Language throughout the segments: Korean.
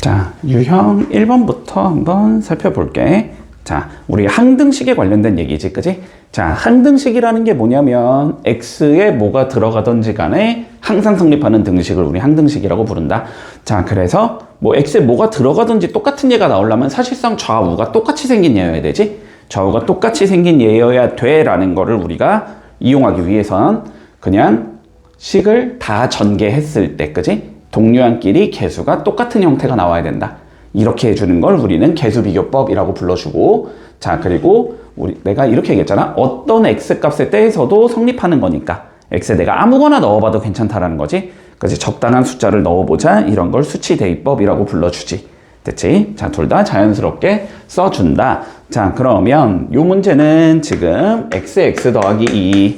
자, 유형 1번부터 한번 살펴볼게. 자, 우리 항등식에 관련된 얘기지, 그지? 자, 항등식이라는 게 뭐냐면 x에 뭐가 들어가든지 간에 항상 성립하는 등식을 우리 항등식이라고 부른다. 자, 그래서 뭐 x에 뭐가 들어가든지 똑같은 얘가 나오려면 사실상 좌우가 똑같이 생긴 얘여야 되지? 좌우가 똑같이 생긴 얘여야 돼라는 거를 우리가 이용하기 위해선 그냥 식을 다 전개했을 때, 그지? 동류항끼리 개수가 똑같은 형태가 나와야 된다. 이렇게 해주는 걸 우리는 개수비교법이라고 불러주고, 자, 그리고 내가 이렇게 얘기했잖아. 어떤 x값에 대해서도 성립하는 거니까 x에 내가 아무거나 넣어봐도 괜찮다라는 거지. 그래서 적당한 숫자를 넣어보자. 이런 걸 수치대입법이라고 불러주지. 됐지? 자, 둘 다 자연스럽게 써준다. 자, 그러면 요 문제는 지금 x 더하기 2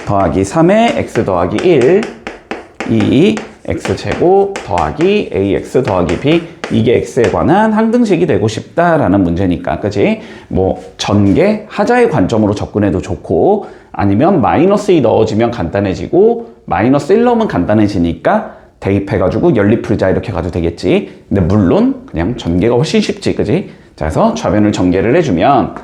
더하기 3에 x 더하기 1 2 x제곱 더하기 ax 더하기 b, 이게 x에 관한 항등식이 되고 싶다라는 문제니까, 그지? 뭐 전개, 하자의 관점으로 접근해도 좋고, 아니면 마이너스 2 넣어주면 간단해지고 마이너스 1 넣으면 간단해지니까 대입해가지고 연립 풀자 이렇게 가도 되겠지. 근데 물론 그냥 전개가 훨씬 쉽지, 그지? 자, 그래서 좌변을 전개를 해주면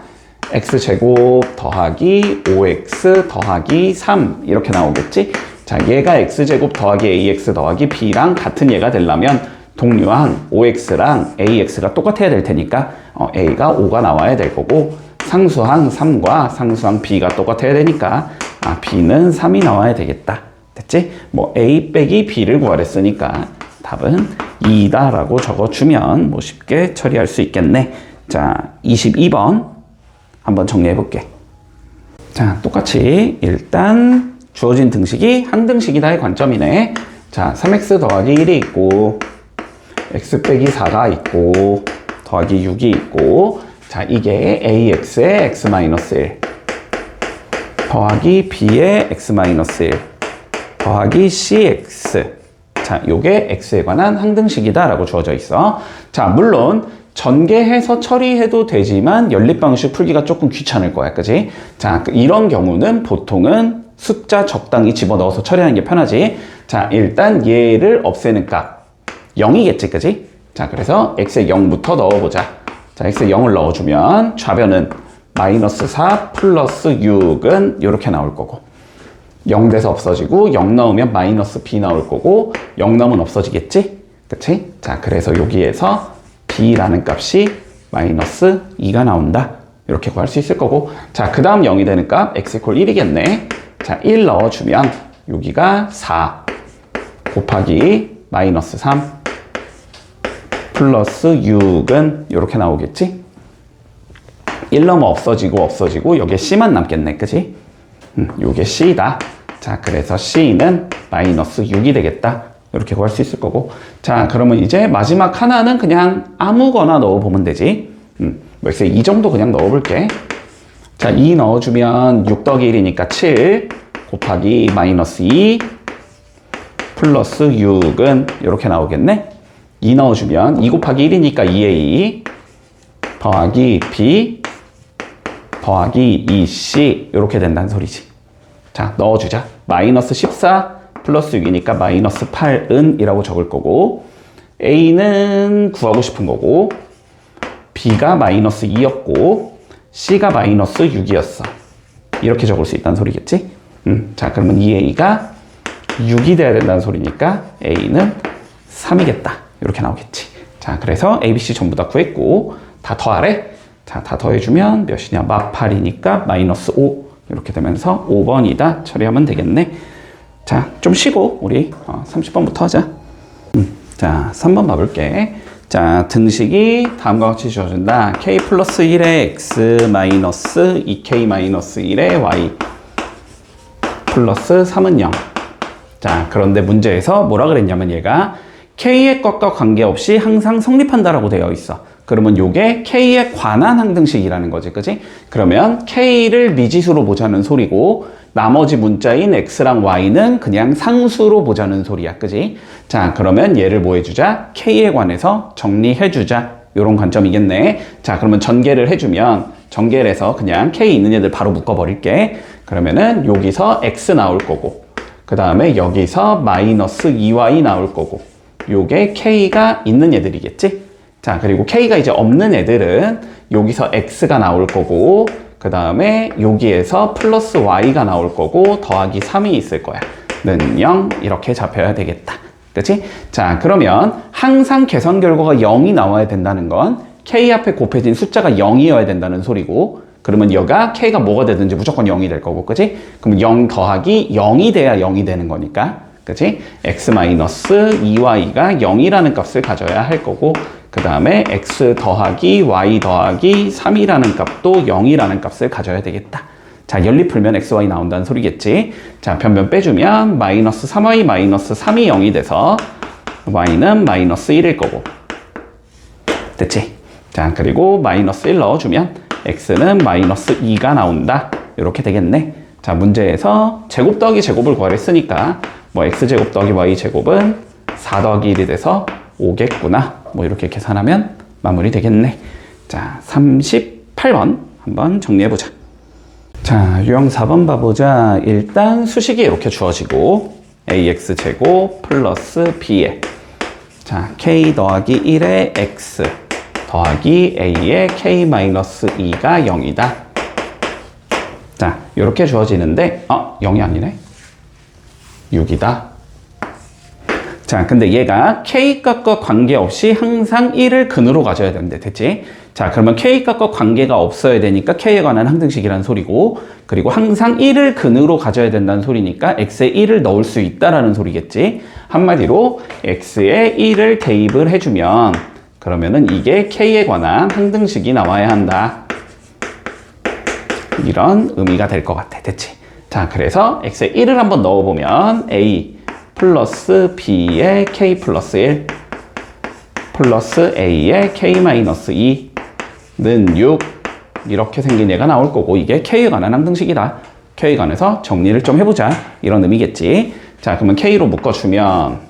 x제곱 더하기 5x 더하기 3 이렇게 나오겠지? 자, 얘가 x제곱 더하기 ax 더하기 b랑 같은 얘가 되려면 동류항 5x랑 ax가 똑같아야 될 테니까 a가 5가 나와야 될 거고, 상수항 3과 상수항 b가 똑같아야 되니까 b는 3이 나와야 되겠다. 됐지? 뭐 a 빼기 b를 구하랬으니까 답은 2다 라고 적어주면 뭐 쉽게 처리할 수 있겠네. 자, 22번 한번 정리해 볼게. 자, 똑같이 일단 주어진 등식이 항등식이다의 관점이네. 자, 3x 더하기 1이 있고 x 빼기 4가 있고 더하기 6이 있고, 자, 이게 ax의 x-1 더하기 b의 x-1 더하기 cx. 자, 요게 x에 관한 항등식이다 라고 주어져 있어. 자, 물론 전개해서 처리해도 되지만 연립 방식 풀기가 조금 귀찮을 거야, 그지? 자, 이런 경우는 보통은 숫자 적당히 집어넣어서 처리하는 게 편하지. 자, 일단 얘를 없애는 값 0이겠지, 그지? 자, 그래서 x에 0부터 넣어보자. 자, x에 0을 넣어주면 좌변은 마이너스 4 플러스 6은 이렇게 나올 거고, 0 돼서 없어지고 0 넣으면 마이너스 b 나올 거고, 0 넣으면 없어지겠지? 그치? 자, 그래서 여기에서 b라는 값이 마이너스 2가 나온다. 이렇게 구할 수 있을 거고, 자, 그 다음 0이 되는 값 x = 1이겠네. 자, 1 넣어주면 여기가 4 곱하기 마이너스 3 플러스 6은 이렇게 나오겠지? 1 넣으면 없어지고 여기에 c만 남겠네, 그치? 요게 c다. 자, 그래서 c는 마이너스 6이 되겠다. 이렇게 구할 수 있을 거고, 자, 그러면 이제 마지막 하나는 그냥 아무거나 넣어보면 되지. 그래서 이 정도 그냥 넣어볼게. 자, 2 넣어주면 6 더하기 1이니까 7 곱하기 마이너스 2 플러스 6은 이렇게 나오겠네. 2 넣어주면 2 곱하기 1이니까 2a 더하기 b 더하기 2c 이렇게 된다는 소리지. 자, 넣어주자. 마이너스 14 플러스 6이니까 마이너스 8은 이라고 적을 거고, a는 구하고 싶은 거고, b가 마이너스 2였고 c가 마이너스 6이었어. 이렇게 적을 수 있다는 소리겠지? 자, 그러면 2a가 6이 돼야 된다는 소리니까 a는 3이겠다. 이렇게 나오겠지. 자, 그래서 a, b, c 전부 다 구했고, 다 더하래. 자, 다 더해주면 몇이냐? 막 8이니까 마이너스 5. 이렇게 되면서 5번이다. 처리하면 되겠네. 자, 좀 쉬고 우리 30번부터 하자. 자, 3번 봐볼게. 자, 등식이 다음과 같이 주어진다. k 플러스 1의 x 마이너스 2k 마이너스 1의 y 플러스 3은 0. 자, 그런데 문제에서 뭐라 그랬냐면 얘가 k의 것과 관계없이 항상 성립한다라고 되어 있어. 그러면 요게 k에 관한 항등식이라는 거지, 그지? 그러면 k를 미지수로 보자는 소리고, 나머지 문자인 x랑 y는 그냥 상수로 보자는 소리야, 그지? 자, 그러면 얘를 뭐 해주자? k에 관해서 정리해주자. 요런 관점이겠네. 자, 그러면 전개를 해주면, 전개를 해서 그냥 k 있는 애들 바로 묶어버릴게. 그러면은 여기서 x 나올 거고, 그 다음에 여기서 마이너스 2y 나올 거고, 요게 K가 있는 애들이겠지? 자, 그리고 K가 이제 없는 애들은 여기서 X가 나올 거고, 그 다음에 여기에서 플러스 Y가 나올 거고, 더하기 3이 있을 거야. 는 0, 이렇게 잡혀야 되겠다. 그치? 자, 그러면 항상 계산 결과가 0이 나와야 된다는 건 K 앞에 곱해진 숫자가 0이어야 된다는 소리고, 그러면 여기가 K가 뭐가 되든지 무조건 0이 될 거고, 그치? 그럼 0 더하기 0이 돼야 0이 되는 거니까, 그치? X-2Y가 0이라는 값을 가져야 할 거고, 그 다음에 X 더하기 Y 더하기 3이라는 값도 0이라는 값을 가져야 되겠다. 자, 연립 풀면 XY 나온다는 소리겠지? 자, 변변 빼주면 마이너스 3Y 마이너스 3이 0이 돼서 Y는 마이너스 1일 거고. 됐지? 자, 그리고 마이너스 1 넣어주면 X는 마이너스 2가 나온다. 이렇게 되겠네. 자, 문제에서 제곱 더하기 제곱을 구하랬으니까 뭐 X제곱 더하기 Y제곱은 4 더하기 1이 돼서 5겠구나. 뭐 이렇게 계산하면 마무리 되겠네. 자, 38번 한번 정리해보자. 자, 유형 4번 봐보자. 일단 수식이 이렇게 주어지고 ax제곱 플러스 b에 자, k 더하기 1의 x 더하기 a의 k-2가 0이다. 자, 이렇게 주어지는데 0이 아니네. 6이다. 자, 근데 얘가 K값과 관계없이 항상 1을 근으로 가져야 되는데, 됐지? 자, 그러면 K값과 관계가 없어야 되니까 K에 관한 항등식이라는 소리고, 그리고 항상 1을 근으로 가져야 된다는 소리니까 X에 1을 넣을 수 있다라는 소리겠지? 한마디로 X에 1을 대입을 해주면, 그러면은 이게 K에 관한 항등식이 나와야 한다. 이런 의미가 될 것 같아. 됐지? 자, 그래서 X에 1을 한번 넣어보면 A 플러스 B의 K 플러스 1 플러스 A의 K-2는 6 이렇게 생긴 얘가 나올 거고, 이게 K에 관한 항등식이다. K에 관해서 정리를 좀 해보자. 이런 의미겠지. 자, 그러면 K로 묶어주면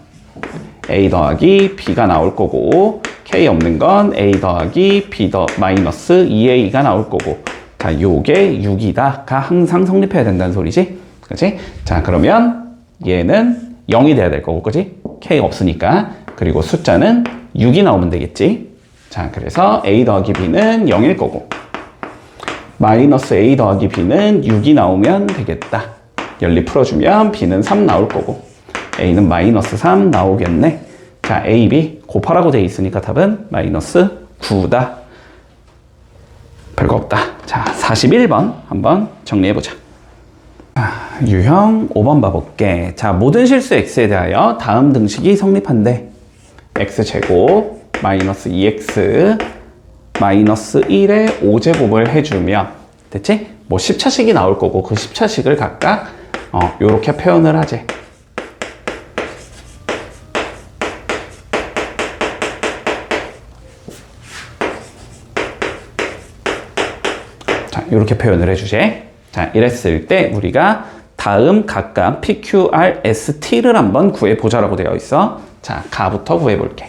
A 더하기 B가 나올 거고, K 없는 건 A 더하기 B 더 마이너스 2A가 나올 거고, 자, 요게 6이다가 항상 성립해야 된다는 소리지. 그치? 자, 그러면 얘는 0이 돼야 될 거고, 그치? K 없으니까. 그리고 숫자는 6이 나오면 되겠지. 자, 그래서 A 더하기 B는 0일 거고, 마이너스 A 더하기 B는 6이 나오면 되겠다. 연립 풀어주면 B는 3 나올 거고, A는 마이너스 3 나오겠네. 자, A, B 곱하라고 되어 있으니까 답은 마이너스 9다. 별거 없다. 자, 41번 한번 정리해보자. 유형 5번 봐볼게. 자, 모든 실수 x에 대하여 다음 등식이 성립한대. x제곱 마이너스 2x 마이너스 1의 5제곱을 해주면, 됐지? 뭐 10차식이 나올 거고, 그 10차식을 각각 요렇게 표현을 하지. 자, 요렇게 표현을 해주지. 자, 이랬을 때 우리가 다음 각각 PQR, ST를 한번 구해보자라고 되어 있어. 자, 가부터 구해볼게.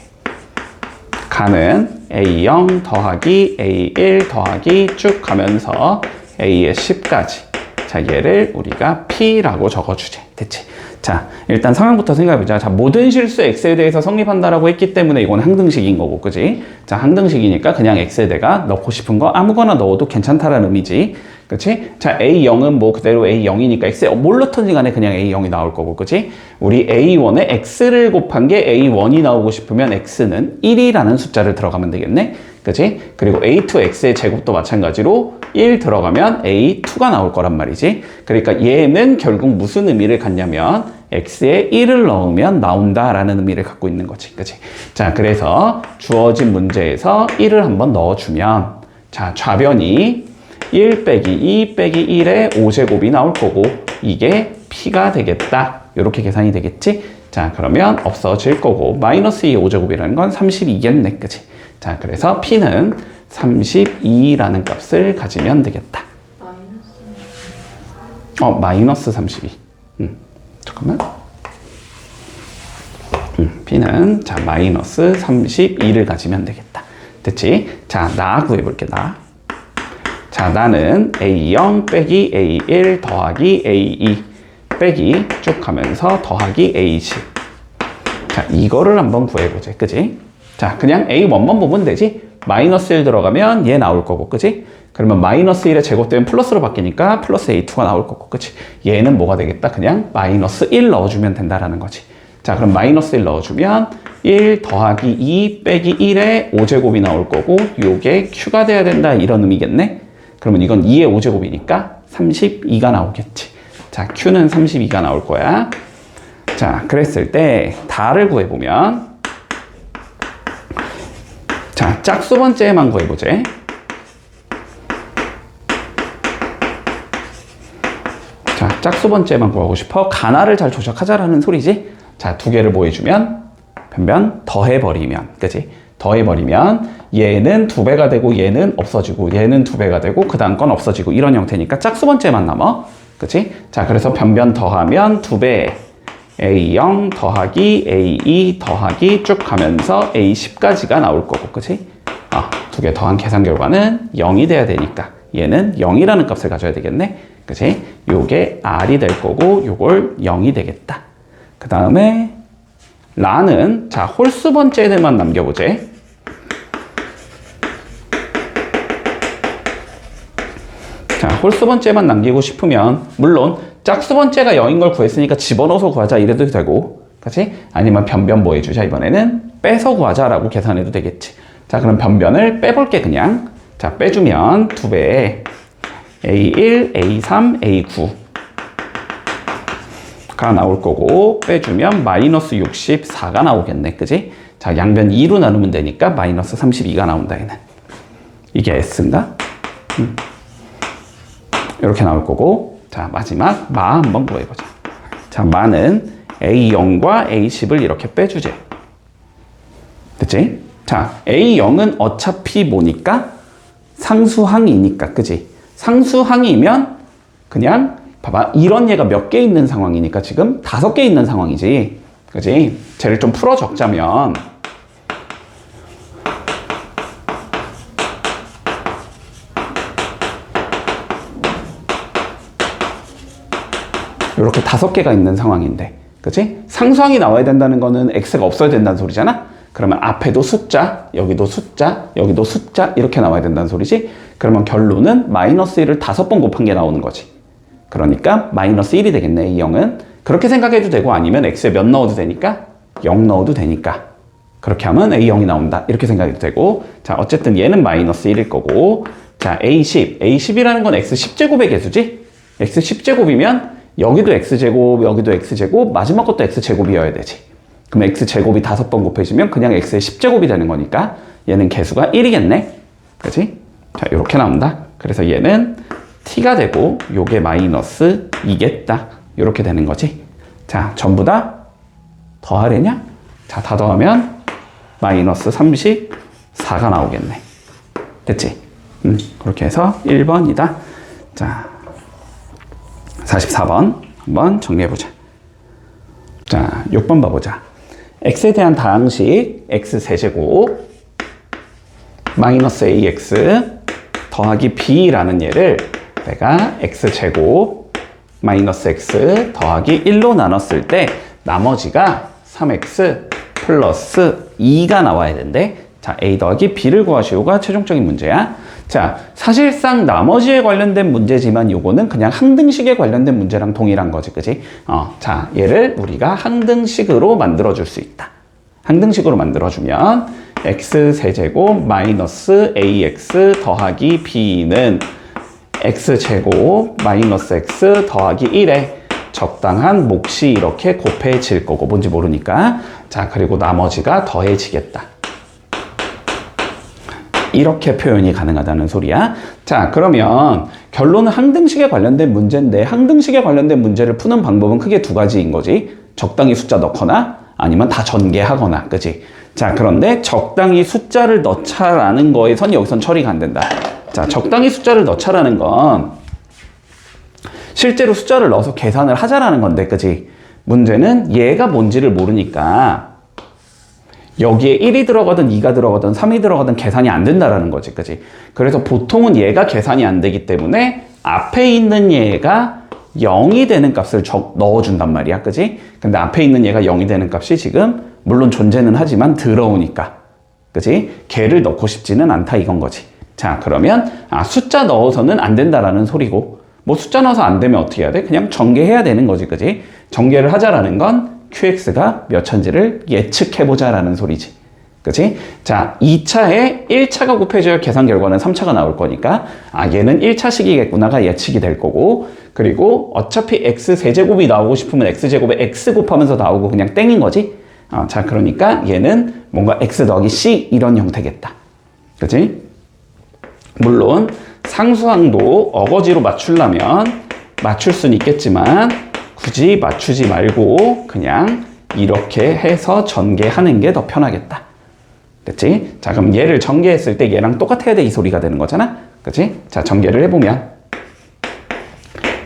가는 A0 더하기 A1 더하기 쭉 가면서 A의 10까지. 자, 얘를 우리가 P라고 적어주지. 됐지? 자, 일단 상황부터 생각해보자. 자, 모든 실수 X에 대해서 성립한다라고 했기 때문에 이건 항등식인 거고, 그지? 자, 항등식이니까 그냥 X에 대가 넣고 싶은 거 아무거나 넣어도 괜찮다라는 의미지. 그치? 자, A0은 뭐 그대로 A0이니까 X에 뭘 넣든지 간에 그냥 A0이 나올 거고, 그치? 우리 A1에 X를 곱한 게 A1이 나오고 싶으면 X는 1이라는 숫자를 들어가면 되겠네? 그치? 그리고 A2X의 제곱도 마찬가지로 1 들어가면 A2가 나올 거란 말이지. 그러니까 얘는 결국 무슨 의미를 갖냐면 X에 1을 넣으면 나온다라는 의미를 갖고 있는 거지. 그치? 자, 그래서 주어진 문제에서 1을 한번 넣어주면, 자, 좌변이 1 빼기 2 빼기 1의 5제곱이 나올 거고, 이게 P가 되겠다. 이렇게 계산이 되겠지? 자, 그러면 없어질 거고, 마이너스 2의 5제곱이라는 건 32겠네. 그치? 자, 그래서 P는 32라는 값을 가지면 되겠다. 마이너스 32. 잠깐만. P는, 자, 마이너스 32를 가지면 되겠다. 됐지? 자, 나 구해볼게, 나. 자, 나는 A0 빼기 A1 더하기 A2 빼기 쭉 가면서 더하기 A10. 자, 이거를 한번 구해보자. 그지? 자, 그냥 A1만 보면 되지. 마이너스 1 들어가면 얘 나올 거고, 그지? 그러면 마이너스 1의 제곱되면 플러스로 바뀌니까 플러스 A2가 나올 거고, 그치? 얘는 뭐가 되겠다? 그냥 마이너스 1 넣어주면 된다라는 거지. 자, 그럼 마이너스 1 넣어주면 1 더하기 2 빼기 1의 5제곱이 나올 거고, 요게 Q가 돼야 된다, 이런 의미겠네? 그러면 이건 2의 5제곱이니까 32가 나오겠지. 자, Q는 32가 나올 거야. 자, 그랬을 때 다를 구해보면, 자, 짝수 번째만 구해보자. 자, 짝수 번째만 구하고 싶어. 가나를 잘 조작하자라는 소리지. 자, 두 개를 뭐 해주면? 변변 더해버리면, 그치? 더해버리면 얘는 2배가 되고 얘는 없어지고 얘는 2배가 되고 그 다음 건 없어지고 이런 형태니까 짝수 번째만 남아. 그치? 자, 그래서 변변 더하면 2배 A0 더하기 A2 더하기 쭉 가면서 A10까지가 나올 거고, 그치? 두 개 더한 계산 결과는 0이 돼야 되니까 얘는 0이라는 값을 가져야 되겠네. 그치? 요게 R이 될 거고 요걸 0이 되겠다. 그 다음에 라는 자 홀수 번째들만 남겨보제. 자, 홀수 번째만 남기고 싶으면 물론 짝수 번째가 0인 걸 구했으니까 집어넣어서 구하자 이래도 되고, 그치? 아니면 변변 뭐 해주자. 이번에는 빼서 구하자라고 계산해도 되겠지. 자, 그럼 변변을 빼볼게. 그냥 자, 빼주면 2배에 A1, A3, A9가 나올 거고, 빼주면 마이너스 64가 나오겠네. 그지? 자, 양변 2로 나누면 되니까 마이너스 32가 나온다. 얘는 이게 S인가? 이렇게 나올 거고, 자, 마지막 마 한번 구해보자. 자, 마는 A0과 A10을 이렇게 빼주제. 됐지? 자, A0은 어차피 뭐니까? 상수항이니까, 그지? 상수항이면 그냥 봐봐, 이런 얘가 몇 개 있는 상황이니까 지금 5개 있는 상황이지, 그지? 쟤를 좀 풀어 적자면 이렇게 5개가 있는 상황인데, 그치? 상수항이 나와야 된다는 거는 x가 없어야 된다는 소리잖아? 그러면 앞에도 숫자, 여기도 숫자, 여기도 숫자 이렇게 나와야 된다는 소리지? 그러면 결론은 마이너스 1을 5번 곱한 게 나오는 거지. 그러니까 마이너스 1이 되겠네, 이 0은. 그렇게 생각해도 되고, 아니면 x에 몇 넣어도 되니까 0 넣어도 되니까 그렇게 하면 A0이 나온다 이렇게 생각해도 되고, 자, 어쨌든 얘는 마이너스 1일 거고, 자, A10이라는 건 x 10제곱의 개수지? x 10제곱이면 여기도 x제곱, 여기도 x제곱, 마지막 것도 x제곱이어야 되지. 그럼 x제곱이 5번 곱해지면 그냥 x의 10제곱이 되는 거니까 얘는 개수가 1이겠네. 그치? 자, 이렇게 나온다. 그래서 얘는 t가 되고 요게 마이너스 2겠다. 이렇게 되는 거지. 자, 전부 다 더하려냐? 자, 다 더하면 마이너스 34가 나오겠네. 됐지? 그렇게 해서 1번이다. 자, 44번 한번 정리해보자. 자, 6번 봐보자. x에 대한 다항식 x 세제곱 마이너스 ax 더하기 b라는 얘를 내가 x제곱 마이너스 x 더하기 1로 나눴을 때 나머지가 3x 플러스 2가 나와야 된대. 자, a 더하기 b를 구하시오가 최종적인 문제야. 자, 사실상 나머지에 관련된 문제지만 요거는 그냥 항등식에 관련된 문제랑 동일한 거지, 그지? 자, 얘를 우리가 항등식으로 만들어줄 수 있다. 항등식으로 만들어주면 x세제곱 마이너스 ax 더하기 b는 x제곱 마이너스 x 더하기 1에 적당한 몫이 이렇게 곱해질 거고, 뭔지 모르니까. 자, 그리고 나머지가 더해지겠다. 이렇게 표현이 가능하다는 소리야. 자, 그러면 결론은 항등식에 관련된 문제인데, 항등식에 관련된 문제를 푸는 방법은 크게 2가지인 거지. 적당히 숫자 넣거나 아니면 다 전개하거나, 그치? 자, 그런데 적당히 숫자를 넣자라는 거에선 여기선 처리가 안 된다. 자, 적당히 숫자를 넣자라는 건 실제로 숫자를 넣어서 계산을 하자라는 건데, 그치? 문제는 얘가 뭔지를 모르니까 여기에 1이 들어가든 2가 들어가든 3이 들어가든 계산이 안 된다라는 거지, 그치? 그래서 보통은 얘가 계산이 안 되기 때문에 앞에 있는 얘가 0이 되는 값을 넣어준단 말이야, 그치? 근데 앞에 있는 얘가 0이 되는 값이 지금 물론 존재는 하지만 더러우니까. 그치? 걔를 넣고 싶지는 않다 이건 거지. 자, 그러면 숫자 넣어서는 안 된다라는 소리고, 뭐 숫자 넣어서 안 되면 어떻게 해야 돼? 그냥 전개해야 되는 거지. 그치? 전개를 하자라는 건 QX가 몇 천지를 예측해보자라는 소리지. 그치? 자, 2차에 1차가 곱해져야 계산 결과는 3차가 나올 거니까 얘는 1차식이겠구나가 예측이 될 거고, 그리고 어차피 X세제곱이 나오고 싶으면 X제곱에 X 곱하면서 나오고 그냥 땡인 거지. 자, 그러니까 얘는 뭔가 X 더하기 C 이런 형태겠다. 그치? 물론 상수항도 어거지로 맞추려면 맞출 수는 있겠지만 굳이 맞추지 말고 그냥 이렇게 해서 전개하는 게 더 편하겠다. 됐지? 자, 그럼 얘를 전개했을 때 얘랑 똑같아야 돼 이 소리가 되는 거잖아. 그치? 자, 전개를 해보면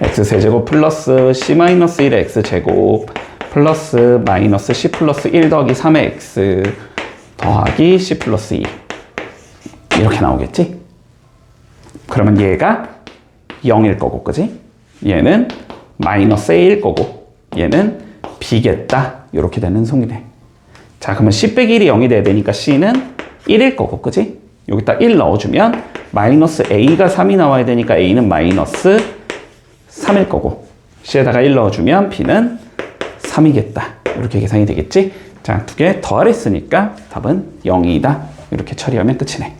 x세제곱 플러스 c-1의 x제곱 플러스 마이너스 c 플러스 1 더하기 3의 x 더하기 c 플러스 2 이렇게 나오겠지? 그러면 얘가 0일 거고, 그치? 얘는 마이너스 a일 거고, 얘는 b겠다. 이렇게 되는 소리네. 자, 그러면 c 빼기 1이 0이 돼야 되니까 c는 1일 거고, 그치? 여기다 1 넣어주면 마이너스 a가 3이 나와야 되니까 a는 마이너스 3일 거고, c에다가 1 넣어주면 b는 3이겠다. 이렇게 계산이 되겠지? 자, 두 개 더하랬으니까 답은 0이다. 이렇게 처리하면 끝이네.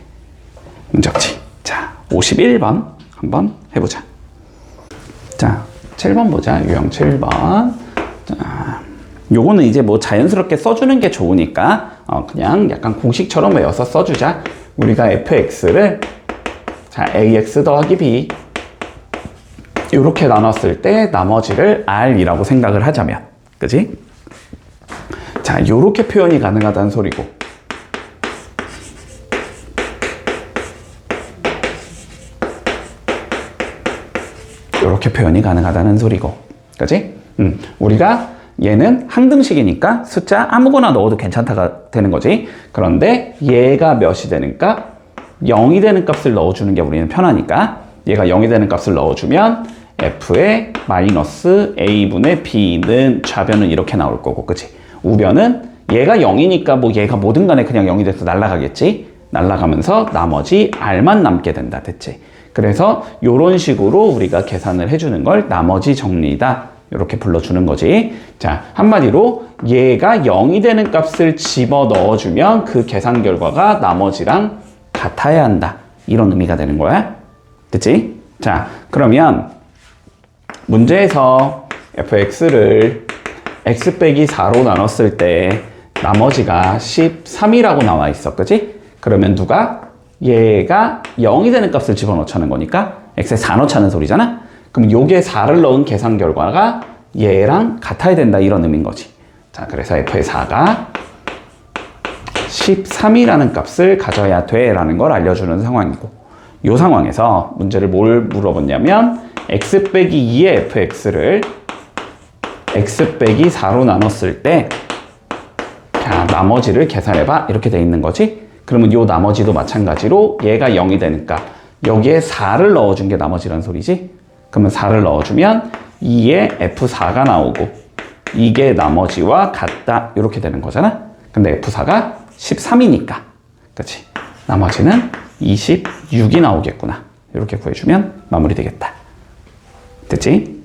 문제없지? 자, 51번 한번 해보자. 자, 7번 보자. 유형 7번. 자, 요거는 이제 뭐 자연스럽게 써주는 게 좋으니까 그냥 약간 공식처럼 외워서 써주자. 우리가 fx를 자, ax 더하기 b 이렇게 나눴을 때 나머지를 r이라고 생각을 하자면, 그지? 자, 요렇게 표현이 가능하다는 소리고, 요렇게 표현이 가능하다는 소리고, 그지? 우리가 얘는 항등식이니까 숫자 아무거나 넣어도 괜찮다가 되는 거지. 그런데 얘가 몇이 되는 값? 0이 되는 값을 넣어주는 게 우리는 편하니까 얘가 0이 되는 값을 넣어주면 f의 마이너스 a분의 b는 좌변은 이렇게 나올 거고, 그치? 우변은 얘가 0이니까 뭐 얘가 뭐든 간에 그냥 0이 돼서 날아가겠지? 날아가면서 나머지 r만 남게 된다. 됐지? 그래서 이런 식으로 우리가 계산을 해주는 걸 나머지 정리다. 이렇게 불러주는 거지. 자, 한마디로 얘가 0이 되는 값을 집어 넣어주면 그 계산 결과가 나머지랑 같아야 한다. 이런 의미가 되는 거야. 됐지? 자, 그러면 문제에서 fx를 x 빼기 4로 나눴을 때 나머지가 13이라고 나와 있어. 그치? 그러면 누가? 얘가 0이 되는 값을 집어넣자는 거니까 x에 4 넣자는 소리잖아? 그럼 요게 4를 넣은 계산 결과가 얘랑 같아야 된다. 이런 의미인 거지. 자, 그래서 f의 4가 13이라는 값을 가져야 돼 라는 걸 알려주는 상황이고, 이 상황에서 문제를 뭘 물어봤냐면 x 빼기 2의 fx를 x 빼기 4로 나눴을 때 자, 나머지를 계산해봐. 이렇게 돼 있는 거지. 그러면 요 나머지도 마찬가지로 얘가 0이 되니까 여기에 4를 넣어준 게 나머지란 소리지. 그러면 4를 넣어주면 2의 f4가 나오고 이게 나머지와 같다. 이렇게 되는 거잖아. 근데 f4가 13이니까 그치? 나머지는 26이 나오겠구나. 이렇게 구해주면 마무리 되겠다. 됐지?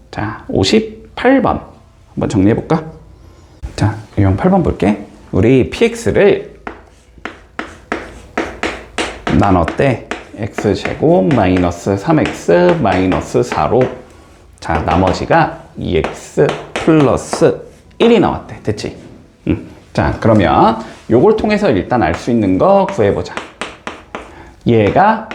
자, 58번 한번 정리해볼까? 자, 유형 8번 볼게. 우리 px를 나눴대. x제곱 마이너스 3x 마이너스 4로 자, 나머지가 2x 플러스 1이 나왔대. 됐지? 자, 그러면 요걸 통해서 일단 알 수 있는 거 구해보자. 얘가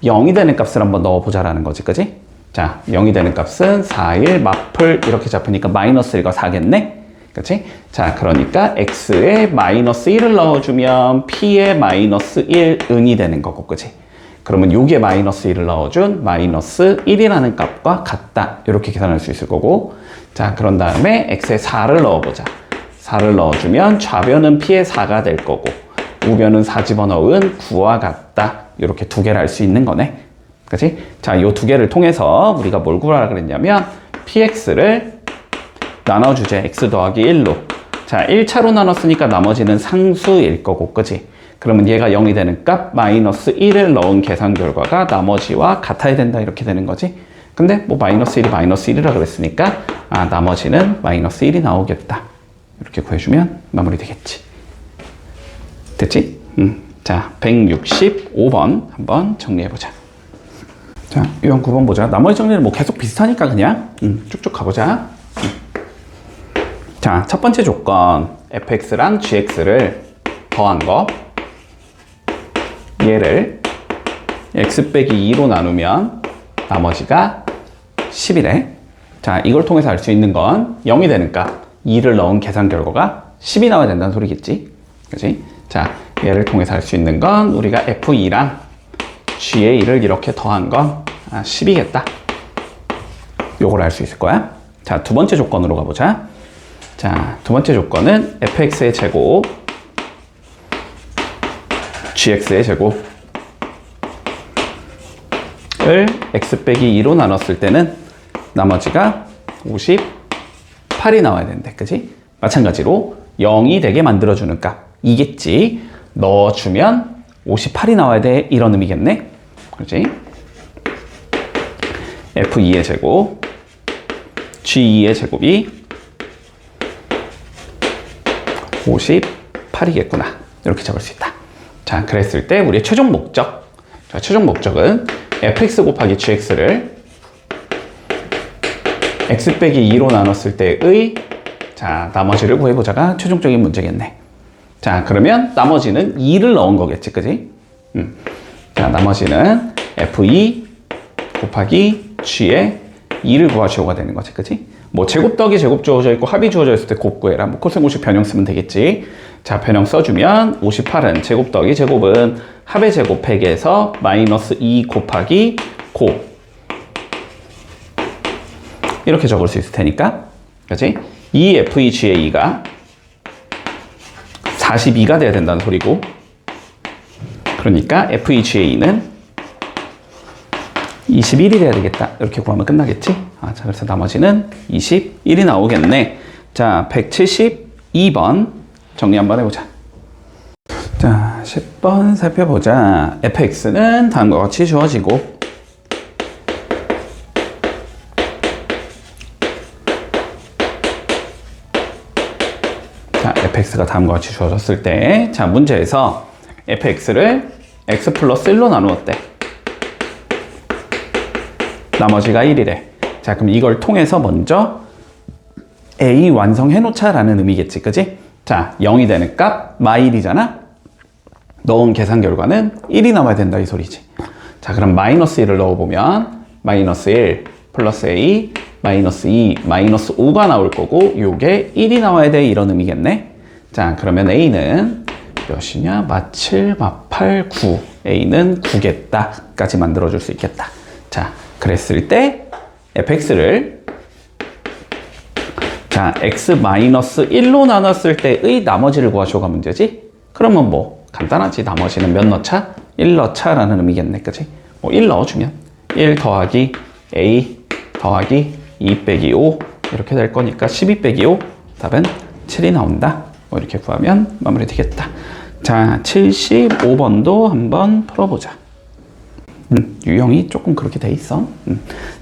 0이 되는 값을 한번 넣어보자라는 거지, 그지? 자, 0이 되는 값은 4, 1, 마플 이렇게 잡으니까 마이너스 1과 4겠네? 그치? 자, 그러니까 x에 마이너스 1을 넣어주면 p에 마이너스 1은이 되는 거고, 그치? 그러면 요게 마이너스 1을 넣어준 마이너스 1이라는 값과 같다. 이렇게 계산할 수 있을 거고, 자, 그런 다음에 x에 4를 넣어보자. 4를 넣어주면 좌변은 p의 4가 될 거고 우변은 4 집어넣은 9와 같다. 이렇게 두 개를 알 수 있는 거네. 그치? 자, 요 두 개를 통해서 우리가 뭘 구하라 그랬냐면 px를 나눠주제 x 더하기 1로 자, 1차로 나눴으니까 나머지는 상수일 거고, 그지? 그러면 얘가 0이 되는 값 마이너스 1을 넣은 계산 결과가 나머지와 같아야 된다 이렇게 되는 거지. 근데 뭐 마이너스 1이 마이너스 1이라 그랬으니까 나머지는 마이너스 1이 나오겠다. 이렇게 구해주면 마무리 되겠지. 됐지? 자, 165번 한번 정리해보자. 자, 유형 9번 보자. 나머지 정리는 뭐 계속 비슷하니까 그냥 쭉쭉 가보자. 자, 첫 번째 조건 fx랑 gx를 더한 거, 얘를 x 빼기 2로 나누면 나머지가 10이래. 자, 이걸 통해서 알 수 있는 건 0이 되는 값 2를 넣은 계산 결과가 10이 나와야 된다는 소리겠지. 그치? 자, 얘를 통해서 알 수 있는 건 우리가 f2랑 g의 2를 이렇게 더한 건 10이겠다. 요걸 알 수 있을 거야. 자, 두 번째 조건으로 가보자. 자, 두 번째 조건은 fx의 제곱, gx의 제곱을 x 빼기 2로 나눴을 때는 나머지가 58이 나와야 된대. 그치? 마찬가지로 0이 되게 만들어주는 값 이겠지. 넣어주면 58이 나와야 돼. 이런 의미겠네. 그렇지? f2의 제곱, g2의 제곱이 58이겠구나. 이렇게 적을 수 있다. 자, 그랬을 때 우리의 최종 목적. 자, 최종 목적은 fx 곱하기 gx를 x 빼기 2로 나눴을 때의 자, 나머지를 구해보자가 최종적인 문제겠네. 자, 그러면 나머지는 2를 넣은 거겠지, 그지? 자, 나머지는 f2 곱하기 g의 2를 구하시오가 되는 거지, 그지? 뭐 제곱 더하기 제곱 주어져 있고 합이 주어져 있을 때 곱 구해라. 뭐 코셈 50 변형 쓰면 되겠지. 자, 변형 써주면 58은 제곱 더하기 제곱은 합의 제곱 팩에서 마이너스 2 곱하기 곱 이렇게 적을 수 있을 테니까, 그치? 2f2g의 2가 42가 돼야 된다는 소리고, 그러니까 f2g의 2는 21이 돼야 되겠다. 이렇게 구하면 끝나겠지? 자, 그래서 나머지는 21이 나오겠네. 자, 172번 정리 한번 해보자. 자, 10번 살펴보자. fx는 다음과 같이 주어지고, 자, fx가 다음과 같이 주어졌을 때, 자, 문제에서 fx를 x 플러스 1로 나누었대. 나머지가 1이래. 자, 그럼 이걸 통해서 먼저 a 완성해 놓자라는 의미겠지, 그지? 자, 0이 되는 값 마일이잖아. 넣은 계산 결과는 1이 나와야 된다 이 소리지. 자, 그럼 마이너스 1을 넣어보면 마이너스 1 플러스 a 마이너스 2 마이너스 5가 나올 거고, 요게 1이 나와야 돼 이런 의미겠네. 자, 그러면 a는 몇이냐? 마7 마8 9 a는 9겠다 까지 만들어줄 수 있겠다. 자, 그랬을 때 fx를 자, x-1로 나눴을 때의 나머지를 구하시오가 문제지? 그러면 뭐 간단하지. 나머지는 몇 넣자? 1 넣자라는 의미겠네. 그치? 뭐 1 넣어주면 1 더하기 a 더하기 2 빼기 5 이렇게 될 거니까 12 빼기 5 답은 7이 나온다. 뭐 이렇게 구하면 마무리 되겠다. 자, 75번도 한번 풀어보자. 유형이 조금 그렇게 돼 있어.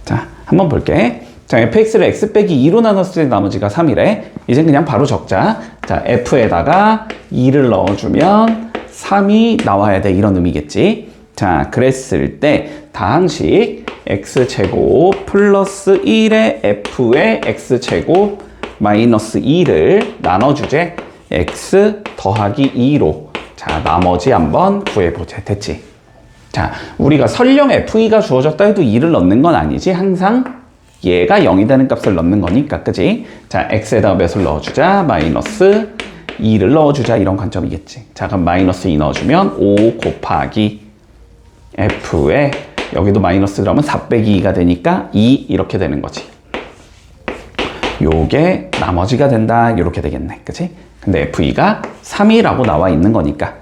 자, 한번 볼게. 자, fx를 x 빼기 2로 나눴을 때 나머지가 3이래. 이제 그냥 바로 적자. 자, f에다가 2를 넣어주면 3이 나와야 돼. 이런 의미겠지. 자, 그랬을 때 다항식 x제곱 플러스 1의 f의 x제곱 마이너스 2를 나눠주제. x 더하기 2로. 자, 나머지 한번 구해보자. 됐지? 자, 우리가 설령 f2가 주어졌다 해도 2를 넣는 건 아니지. 항상 얘가 0이 되는 값을 넣는 거니까, 그지? 자, x에다가 몇을 넣어주자? 마이너스 2를 넣어주자. 이런 관점이겠지. 자, 그럼 마이너스 2 넣어주면 5 곱하기 f에 여기도 마이너스 그러면 4 빼기 2가 되니까 2 이렇게 되는 거지. 요게 나머지가 된다. 이렇게 되겠네. 그지? 근데 f2가 3이라고 나와 있는 거니까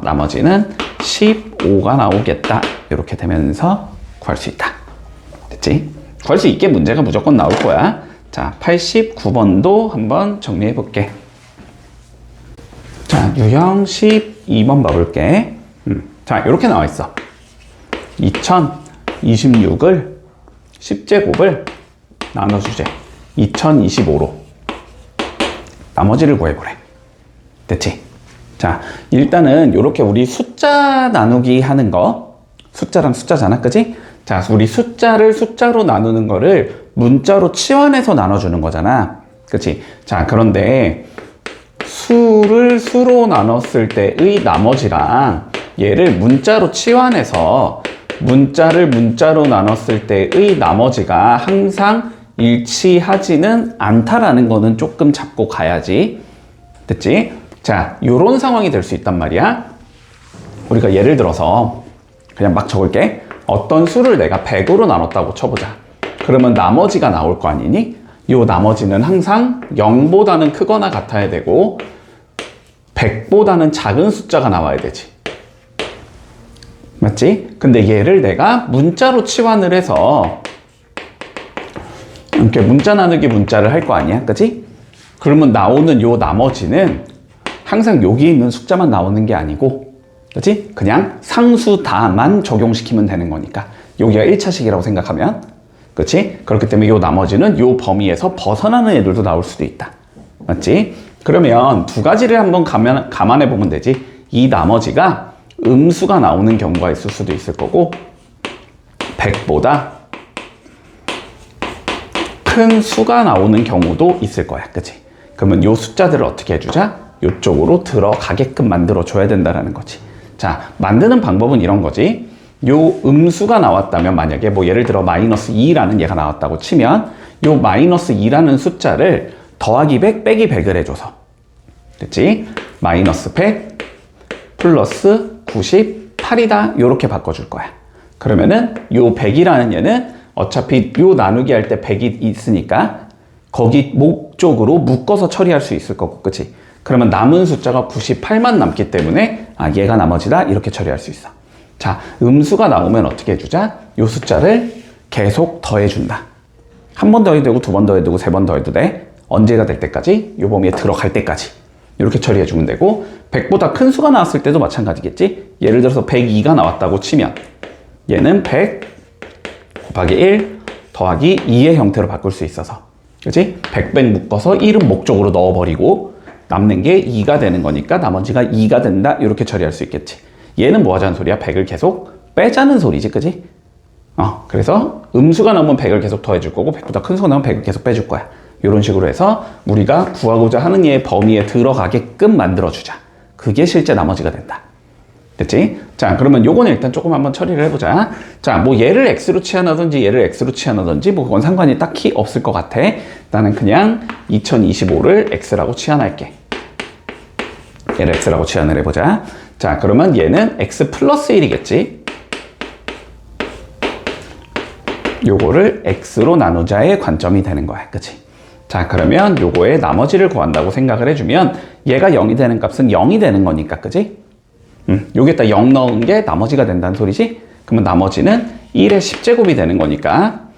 나머지는 15가 나오겠다. 이렇게 되면서 구할 수 있다. 됐지? 구할 수 있게 문제가 무조건 나올 거야. 자, 89번도 한번 정리해 볼게. 유형 12번 봐볼게. 자, 이렇게 나와 있어. 2026을 10제곱을 나눠주제 2025로 나머지를 구해보래. 됐지? 자, 일단은 이렇게 우리 숫자 나누기 하는 거, 숫자랑 숫자잖아, 그지? 자, 우리 숫자를 숫자로 나누는 거를 문자로 치환해서 나눠주는 거잖아, 그치? 자, 그런데 수를 수로 나눴을 때의 나머지랑 얘를 문자로 치환해서 문자를 문자로 나눴을 때의 나머지가 항상 일치하지는 않다라는 거는 조금 잡고 가야지. 됐지? 자, 요런 상황이 될 수 있단 말이야. 우리가 예를 들어서 그냥 막 적을게. 어떤 수를 내가 100으로 나눴다고 쳐보자. 그러면 나머지가 나올 거 아니니? 요 나머지는 항상 0보다는 크거나 같아야 되고 100보다는 작은 숫자가 나와야 되지. 맞지? 근데 얘를 내가 문자로 치환을 해서 이렇게 문자 나누기 문자를 할 거 아니야, 그치? 그러면 나오는 요 나머지는 항상 여기 있는 숫자만 나오는 게 아니고, 그치? 그냥 상수 다만 적용시키면 되는 거니까 여기가 1차식이라고 생각하면, 그치? 그렇기 때문에 요 나머지는 요 범위에서 벗어나는 애들도 나올 수도 있다. 맞지? 그러면 두 가지를 한번 감안해 보면 되지. 이 나머지가 음수가 나오는 경우가 있을 수도 있을 거고 100보다 큰 수가 나오는 경우도 있을 거야, 그치? 그러면 요 숫자들을 어떻게 해주자? 요쪽으로 들어가게끔 만들어 줘야 된다는 거지. 자, 만드는 방법은 이런 거지. 요 음수가 나왔다면, 만약에 뭐 예를 들어 마이너스 2라는 얘가 나왔다고 치면 요 마이너스 2라는 숫자를 더하기 100 빼기 100을 해줘서, 됐지? 마이너스 100 플러스 98이다 요렇게 바꿔줄 거야. 그러면은 요 100이라는 얘는 어차피 요 나누기 할 때 100이 있으니까 거기 목적으로 묶어서 처리할 수 있을 거고, 그치? 그러면 남은 숫자가 98만 남기 때문에 얘가 나머지다 이렇게 처리할 수 있어. 자, 음수가 나오면 어떻게 해주자? 요 숫자를 계속 더해준다. 한 번 더해도 되고 두 번 더해도 되고 세 번 더해도 돼. 언제가 될 때까지? 요 범위에 들어갈 때까지 이렇게 처리해주면 되고, 100보다 큰 수가 나왔을 때도 마찬가지겠지? 예를 들어서 102가 나왔다고 치면 얘는 100 곱하기 1 더하기 2의 형태로 바꿀 수 있어서, 그치? 100 묶어서 1은 목적으로 넣어버리고 남는 게 2가 되는 거니까 나머지가 2가 된다 이렇게 처리할 수 있겠지. 얘는 뭐 하자는 소리야? 100을 계속 빼자는 소리지, 그치? 그래서 음수가 나오면 100을 계속 더해줄 거고 100보다 큰 수가 나오면 100을 계속 빼줄 거야. 이런 식으로 해서 우리가 구하고자 하는 얘의 범위에 들어가게끔 만들어주자. 그게 실제 나머지가 된다. 됐지? 자, 그러면 요거는 일단 조금 한번 처리를 해보자. 자, 뭐 얘를 x로 치환하든지 얘를 x로 치환하든지 뭐 그건 상관이 딱히 없을 것 같아. 나는 그냥 2025를 x라고 치환할게. 얘를 x라고 치환을 해보자. 자, 그러면 얘는 x 플러스 1이겠지? 요거를 x로 나누자의 관점이 되는 거야. 그치? 자, 그러면 요거의 나머지를 구한다고 생각을 해주면 얘가 0이 되는 값은 0이 되는 거니까, 그치? 여기에다 0 넣은 게 나머지가 된다는 소리지? 그러면 나머지는 1의 10제곱이 되는 거니까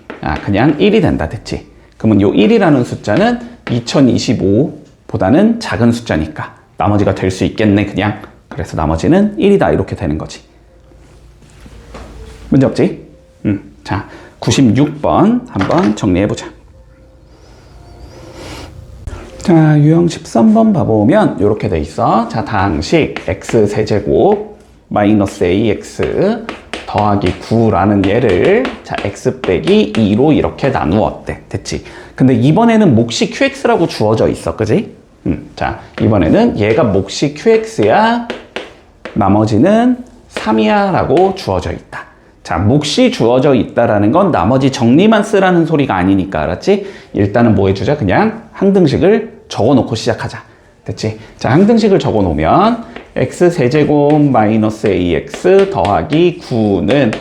그냥 1이 된다, 됐지? 그러면 요 1이라는 숫자는 2025보다는 작은 숫자니까 나머지가 될 수 있겠네, 그냥. 그래서 나머지는 1이다 이렇게 되는 거지. 문제 없지? 자, 96번 한번 정리해보자. 자, 유형 13번 봐보면 이렇게 돼 있어. 자, 다항식 x 세제곱 마이너스 ax 더하기 9라는 얘를 자 x 빼기 2로 이렇게 나누었대. 됐지? 근데 이번에는 몫이 qx라고 주어져 있어, 그지? 자, 이번에는 얘가 몫이 qx야, 나머지는 3이야 라고 주어져 있다. 자, 몫이 주어져 있다라는 건 나머지 정리만 쓰라는 소리가 아니니까, 알았지? 일단은 뭐 해주자? 그냥 항등식을 적어놓고 시작하자. 됐지? 자, 항등식을 적어놓으면 x 세제곱 마이너스 ax 더하기 9는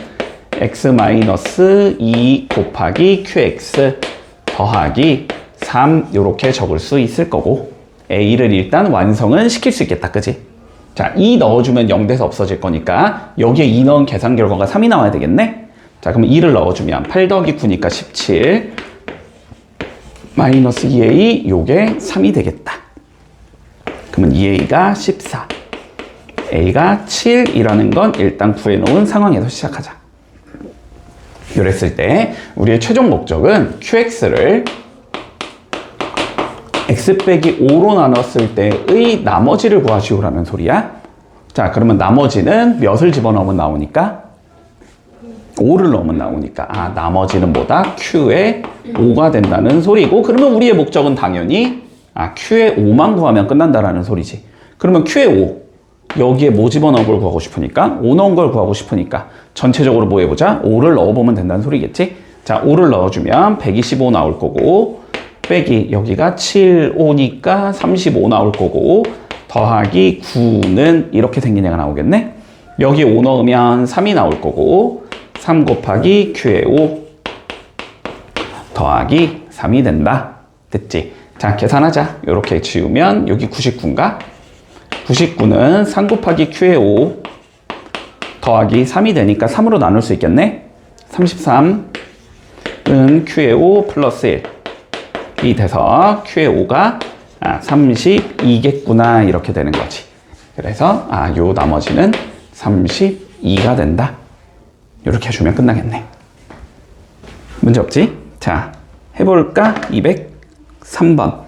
x 마이너스 2 곱하기 qx 더하기 3 이렇게 적을 수 있을 거고, a를 일단 완성은 시킬 수 있겠다, 그지? 자, 2 넣어주면 0 돼서 없어질 거니까 여기에 2 넣은 계산 결과가 3이 나와야 되겠네? 자, 그럼 2를 넣어주면 8 더하기 9니까 17 마이너스 2a 요게 3이 되겠다. 그럼 그러면 2a가 14, a가 7이라는 건 일단 구해놓은 상황에서 시작하자. 이랬을 때 우리의 최종 목적은 qx를 x 빼기 5로 나눴을 때의 나머지를 구하시오라는 소리야. 자, 그러면 나머지는 몇을 집어넣으면 나오니까? 5를 넣으면 나오니까 나머지는 뭐다? q의 5가 된다는 소리고, 그러면 우리의 목적은 당연히 q의 5만 구하면 끝난다라는 소리지. 그러면 q의 5, 여기에 뭐 집어넣은 걸 구하고 싶으니까 5 넣은 걸 구하고 싶으니까 전체적으로 뭐 해보자? 5를 넣어보면 된다는 소리겠지? 자, 5를 넣어주면 125 나올 거고, 빼기 여기가 7, 5니까 35 나올 거고, 더하기 9는 이렇게 생긴 애가 나오겠네? 여기 5 넣으면 3이 나올 거고, 3 곱하기 q의 5 더하기 3이 된다. 됐지? 자, 계산하자. 이렇게 지우면 여기 99인가? 99는 3 곱하기 q의 5 더하기 3이 되니까 3으로 나눌 수 있겠네? 33은 q의 5 플러스 1이 돼서 q의 5가 32겠구나 이렇게 되는 거지. 그래서 요 나머지는 32가 된다. 이렇게 해주면 끝나겠네. 문제 없지? 자, 해볼까? 203번.